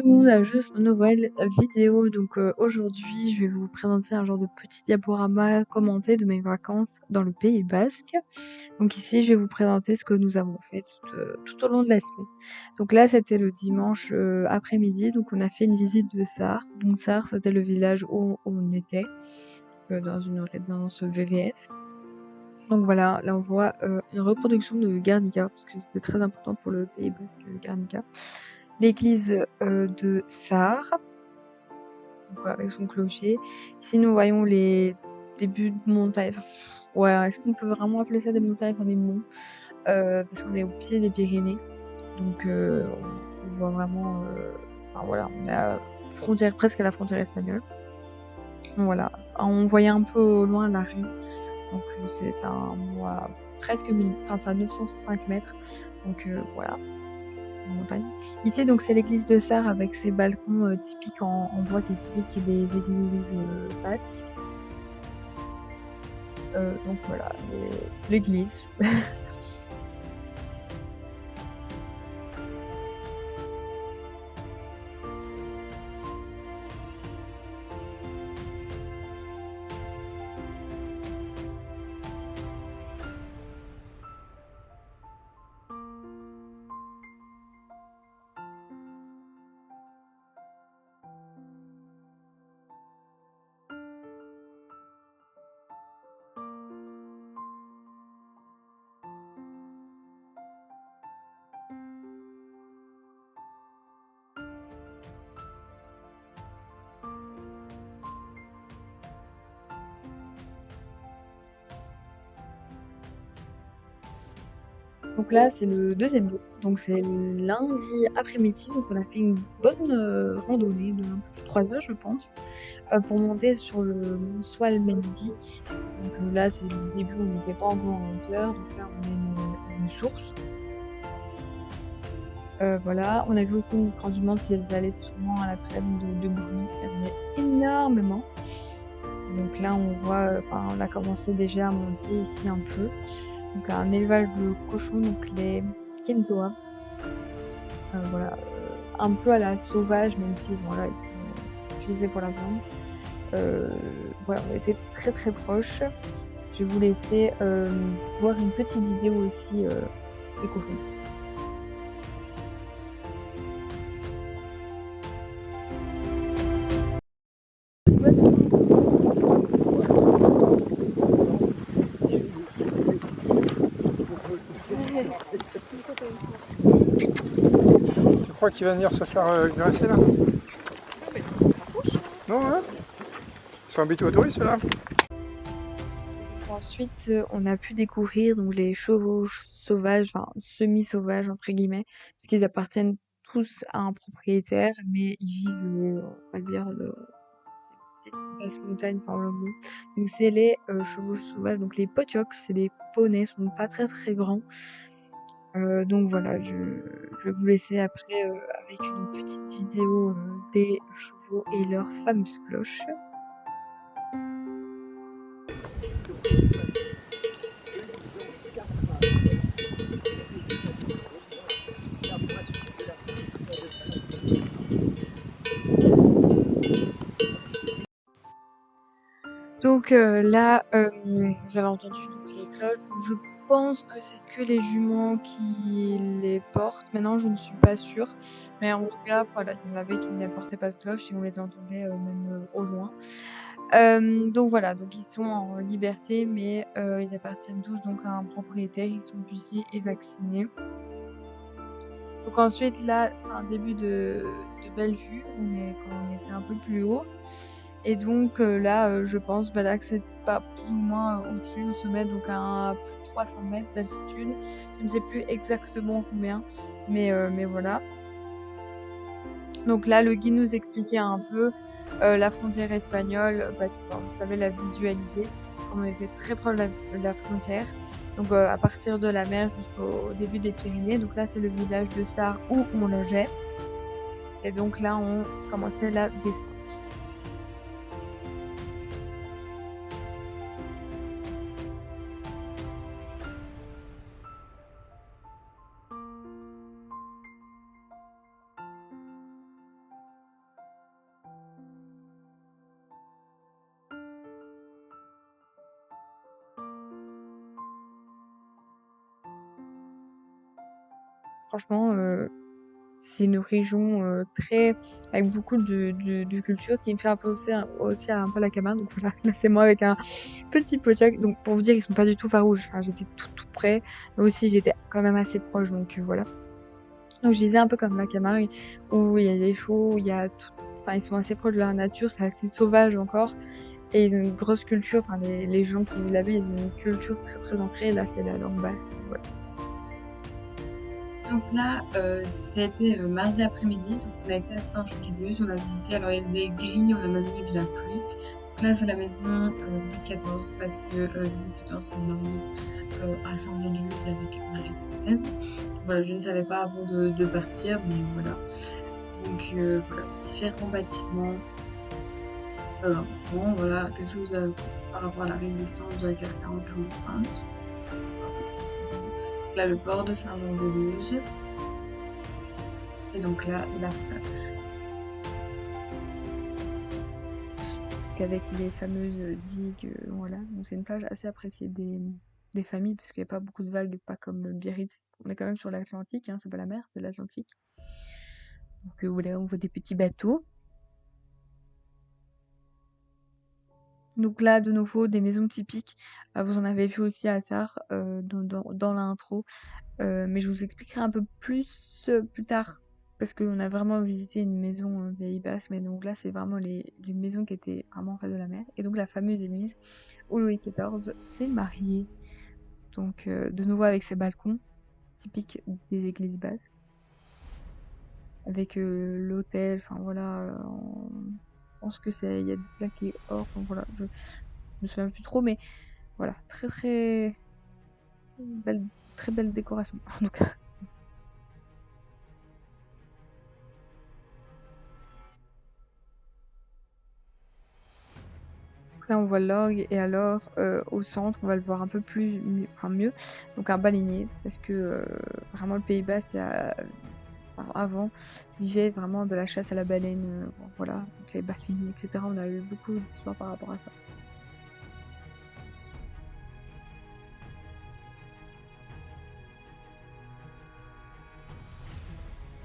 le monde à juste une nouvelle vidéo. Donc aujourd'hui, je vais vous présenter un genre de petit diaporama commenté de mes vacances dans le Pays Basque. Donc ici, je vais vous présenter ce que nous avons fait tout au long de la semaine. Donc là, c'était le dimanche après-midi. Donc on a fait une visite de Sar. Donc Sar, c'était le village où on était, dans une résidence VVF. Donc voilà, là on voit une reproduction de Guernica, parce que c'était très important pour le Pays Basque, Guernica. L'église de Sar, donc avec son clocher. Ici nous voyons les débuts de montagne. Ouais, est-ce qu'on peut vraiment appeler ça des montagnes, enfin des monts, parce qu'on est au pied des Pyrénées. Donc on voit vraiment, enfin voilà, on est à frontière, presque à la frontière espagnole. Donc voilà, on voyait un peu au loin la rue. Donc c'est un mont à presque 1000, enfin c'est à 905 mètres. Donc voilà, une montagne. Ici donc c'est l'église de Sar avec ses balcons typiques en bois qui est typique des églises basques. Donc voilà, l'église. Donc là, c'est le deuxième jour, donc c'est lundi après-midi, donc on a fait une bonne randonnée de un peu plus de 3 heures, je pense, pour monter sur le mont Swalmendy. Donc là, c'est le début où on n'était pas encore en hauteur, donc là, on a une source. Voilà, on a vu aussi quand du monde qu'ils allaient souvent à la traîne de brebis, il y en avait énormément. Donc là, on voit, enfin, on a commencé déjà à monter ici un peu. Donc un élevage de cochons, donc les Kentoa. Voilà, un peu à la sauvage, même si voilà, ils sont utilisés pour la viande. Voilà, on était très très proches. Je vais vous laisser voir une petite vidéo aussi des cochons. Tu crois qu'il va venir se faire graisser là? Non, hein? Ils sont habitués au tourisme là? Ensuite, on a pu découvrir donc les chevaux sauvages, enfin semi-sauvages entre guillemets, parce qu'ils appartiennent tous à un propriétaire, mais ils vivent, on va dire, ces petites basses montagnes par le mont. Donc c'est les chevaux sauvages, donc les potioks, c'est des poneys, ils sont pas très très grands. Donc voilà, je vais vous laisser après avec une petite vidéo des chevaux et leurs fameuses cloches. Donc là, vous avez entendu donc les cloches, donc je pense que c'est que les juments qui les portent. Maintenant, je ne suis pas sûre, mais en tout cas, voilà, il y en avait qui ne portaient pas de cloche et on les entendait même au loin. Donc voilà, donc ils sont en liberté, mais ils appartiennent tous donc à un propriétaire, ils sont pucés et vaccinés. Donc ensuite, là, c'est un début de belle vue. Quand on était un peu plus haut. Et donc là, je pense là que c'est pas plus ou moins au-dessus, on se met donc à plus de 300 mètres d'altitude. Je ne sais plus exactement combien, mais voilà. Donc là, le guide nous expliquait un peu la frontière espagnole, parce que on savait la visualiser, comme on était très proche de la frontière. Donc à partir de la mer jusqu'au début des Pyrénées. Donc là, c'est le village de Sar où on logeait. Et donc là, on commençait la descente. franchement, c'est une région, très avec beaucoup de culture qui me fait un peu aussi à un peu la Camargue, donc voilà, là c'est moi avec un petit potiac, donc pour vous dire, ils sont pas du tout farouches, enfin j'étais tout près, mais aussi j'étais quand même assez proche, donc voilà. Donc je disais un peu comme la Camargue où il y a des chevaux, où il y a tout, enfin ils sont assez proches de la nature, c'est assez sauvage encore et ils ont une grosse culture, enfin les gens qui vivent là-bas, ils ont une culture très ancrée, là c'est la langue basque, voilà. Donc là, c'était, mardi après-midi, donc on a été à Saint-Jean-de-Luz, on a visité, alors il faisait gris, on a même eu de la pluie. Donc là, c'est la maison, Louis XIV parce que, Louis XIV s'est marié, à Saint-Jean-de-Luz avec Marie-Thérèse. Voilà, je ne savais pas avant de partir, mais voilà. Donc voilà, différents bâtiments, importants, voilà, quelque chose, par rapport à la résistance de la guerre 40-45. Là, le port de Saint-Jean-de-Luz et donc là, la plage. Avec les fameuses digues, voilà. Donc c'est une plage assez appréciée des familles parce qu'il n'y a pas beaucoup de vagues, pas comme Biarritz. On est quand même sur l'Atlantique, hein, c'est pas la mer, c'est l'Atlantique. Donc voilà, on voit des petits bateaux. Donc là, de nouveau, des maisons typiques. Vous en avez vu aussi à Sarre dans l'intro. Mais je vous expliquerai un peu plus plus tard. Parce qu'on a vraiment visité une maison Pays Basse. Mais donc là, c'est vraiment les maisons qui étaient vraiment en face de la mer. Et donc la fameuse église où Louis XIV s'est marié. Donc de nouveau avec ses balcons, typiques des églises basques. Avec l'autel, enfin voilà, je pense que c'est, il y a du plaqué or, enfin voilà, je me souviens plus trop, mais voilà, belle, très belle décoration en tout cas. Donc là on voit l'orgue et alors au centre on va le voir un peu plus enfin mieux, donc un baleinier parce que vraiment le Pays Basque enfin, avant vivait vraiment de la chasse à la baleine, bon, voilà, donc les baleiniers etc. On a eu beaucoup d'histoires par rapport à ça.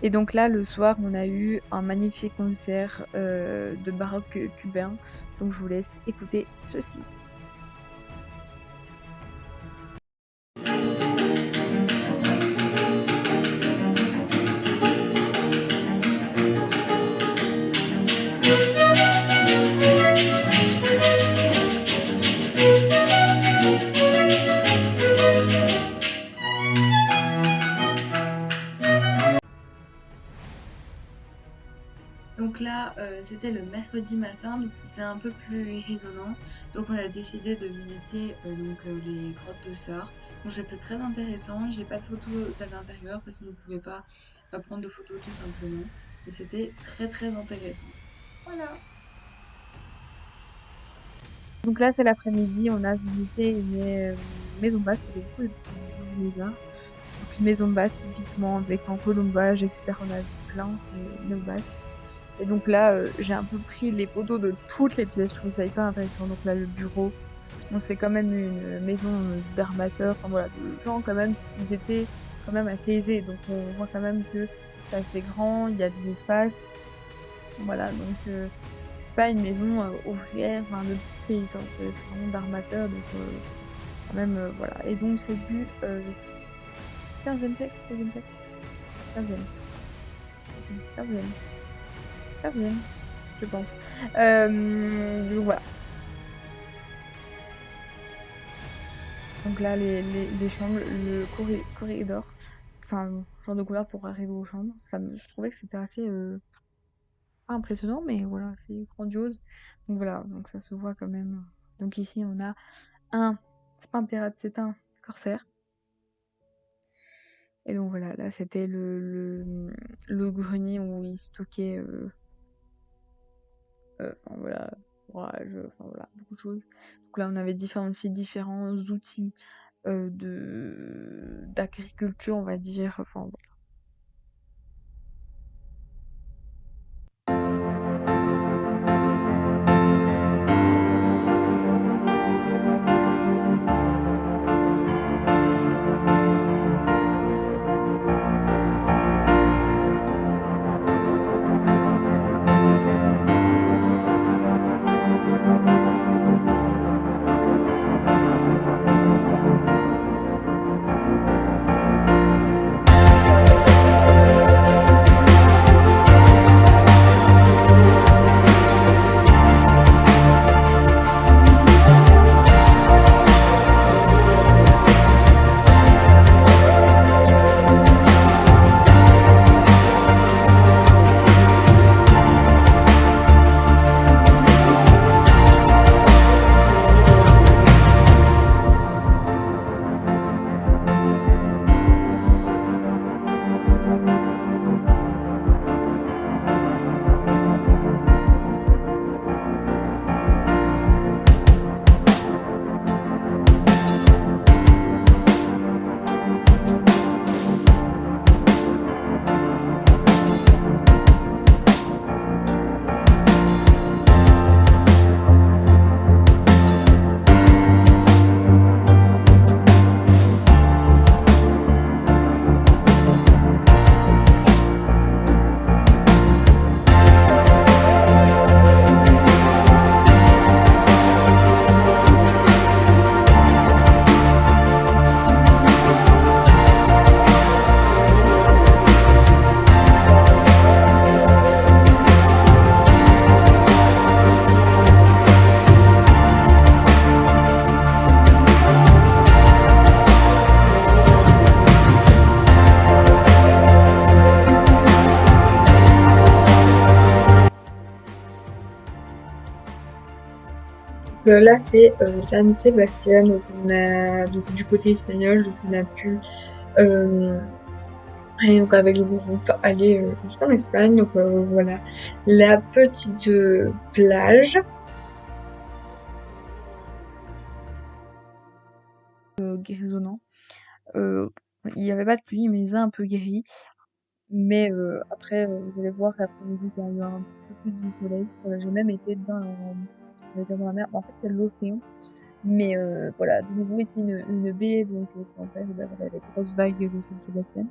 Et donc là, le soir, on a eu un magnifique concert de baroque cubain. Donc je vous laisse écouter ceci. Donc là, c'était le mercredi matin, donc c'est un peu plus résonnant. Donc on a décidé de visiter les grottes de Sarre. Donc c'était très intéressant. J'ai pas de photos de l'intérieur parce qu'on ne pouvait pas prendre de photos tout simplement. Mais c'était très intéressant. Voilà. Donc là, c'est l'après-midi, on a visité une maison basse, il y avait beaucoup de petites maisons là. Donc une maison basse typiquement avec un colombage, etc. On a vu plein, c'est une maison basse. Et donc là, j'ai un peu pris les photos de toutes les pièces, je trouve ça hyper intéressant. Donc là, le bureau, bon, c'est quand même une maison d'armateurs, enfin voilà, de gens quand même, ils étaient quand même assez aisés. Donc on voit quand même que c'est assez grand, il y a de l'espace. Voilà, donc c'est pas une maison ouvrière, enfin de petits paysans, c'est vraiment d'armateurs, donc quand même, voilà. Et donc c'est du 15e siècle, 16e siècle, 15e, 15e, 15e, je pense. Donc voilà. Donc là, les chambres, le corridor, enfin, le genre de couloir pour arriver aux chambres, je trouvais que c'était assez pas impressionnant, mais voilà, c'est grandiose. Donc voilà, donc ça se voit quand même. Donc ici, on a un, c'est pas un pirate, c'est un corsaire. Et donc voilà, là c'était le grenier où il stockait, enfin voilà, fourrage, enfin voilà, beaucoup de choses. Donc là on avait différents outils d'agriculture, on va dire, enfin voilà. Là, c'est San Sebastian, donc on a donc du côté espagnol, donc on a pu aller donc avec le groupe aller jusqu'en Espagne. Donc voilà la petite plage grisonnant. Il y avait pas de pluie, mais il faisait un peu gris. Mais après, vous allez voir l'après-midi qu'il y a eu un peu plus de soleil. J'ai même été on va dire dans la mer. En fait, c'est l'océan. Mais voilà, de nouveau ici une baie donc qui empêche voilà, les grosses vagues de San Sébastien.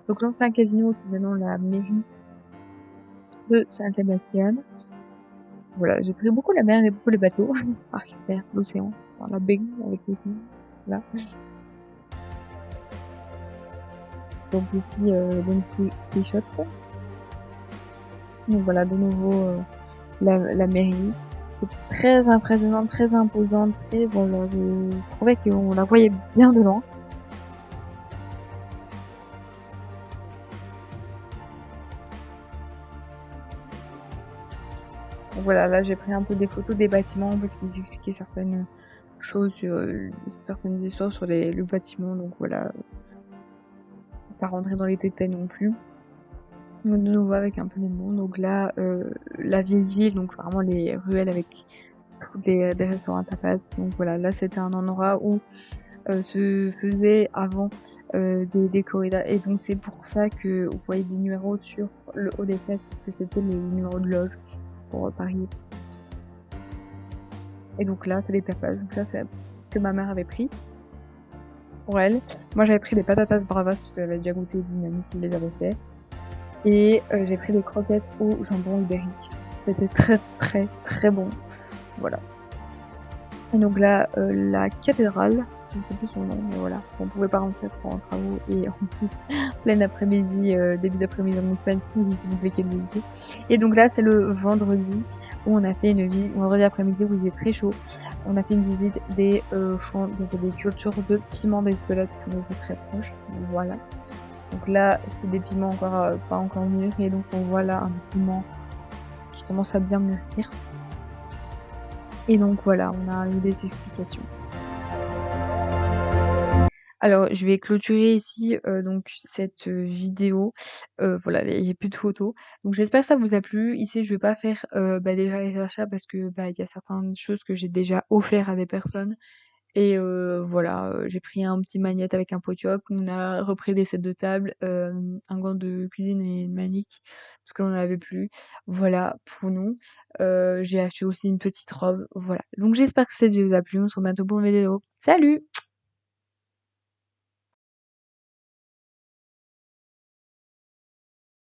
Donc l'ancien casino qui est maintenant la mairie de San Sébastien. Voilà, j'ai pris beaucoup la mer et beaucoup les bateaux. Ah super, l'océan, enfin, la baie avec les filles. Voilà. Donc ici donc les shots. Donc voilà, de nouveau la mairie. C'est très impressionnante, très imposante, très voilà, je trouvais qu'on la voyait bien de loin. Donc voilà, là j'ai pris un peu des photos des bâtiments parce qu'ils expliquaient certaines choses sur certaines histoires sur le bâtiment, donc voilà, pas rentrer dans les détails non plus. Donc de nouveau avec un peu des mots. Donc là, la vieille ville, donc vraiment les ruelles avec toutes des restaurants à tapas. Donc voilà, là c'était un endroit où se faisaient avant des corridas. Et donc c'est pour ça que vous voyez des numéros sur le haut des fenêtres, parce que c'était les numéros de loge pour Paris. Et donc là, c'est des tapas. Donc ça, c'est ce que ma mère avait pris pour elle. Moi, j'avais pris des patatas bravas parce qu'elle avait déjà goûté d'une amie qui les avait fait. Et j'ai pris des croquettes au jambon ibérique. C'était très très très bon. Voilà. Et donc là, la cathédrale, je ne sais plus son nom, mais voilà, on pouvait pas rentrer trop en travaux et en plus, plein après-midi, début d'après-midi en Espagne, c'est compliqué de visiter. Et donc là, c'est le vendredi où on a fait une visite, vendredi après-midi où il est très chaud. On a fait une visite des champs, donc des cultures de piments d'Espelette qui sont aussi très proches. Donc voilà. Donc là, c'est des piments encore pas encore mûrs et donc on voit là un piment qui commence à bien mûrir. Et donc voilà, on a eu des explications. Alors, je vais clôturer ici donc cette vidéo. Voilà, il y a plus de photos. Donc j'espère que ça vous a plu. Ici, je vais pas faire déjà les achats parce que il y a certaines choses que j'ai déjà offert à des personnes. Et voilà, j'ai pris un petit magnète avec un potiok. On a repris des sets de table, un gant de cuisine et une manique parce qu'on en avait plus. Voilà pour nous. J'ai acheté aussi une petite robe. Voilà. Donc j'espère que cette vidéo vous a plu. On se revoit bientôt pour une vidéo. Salut!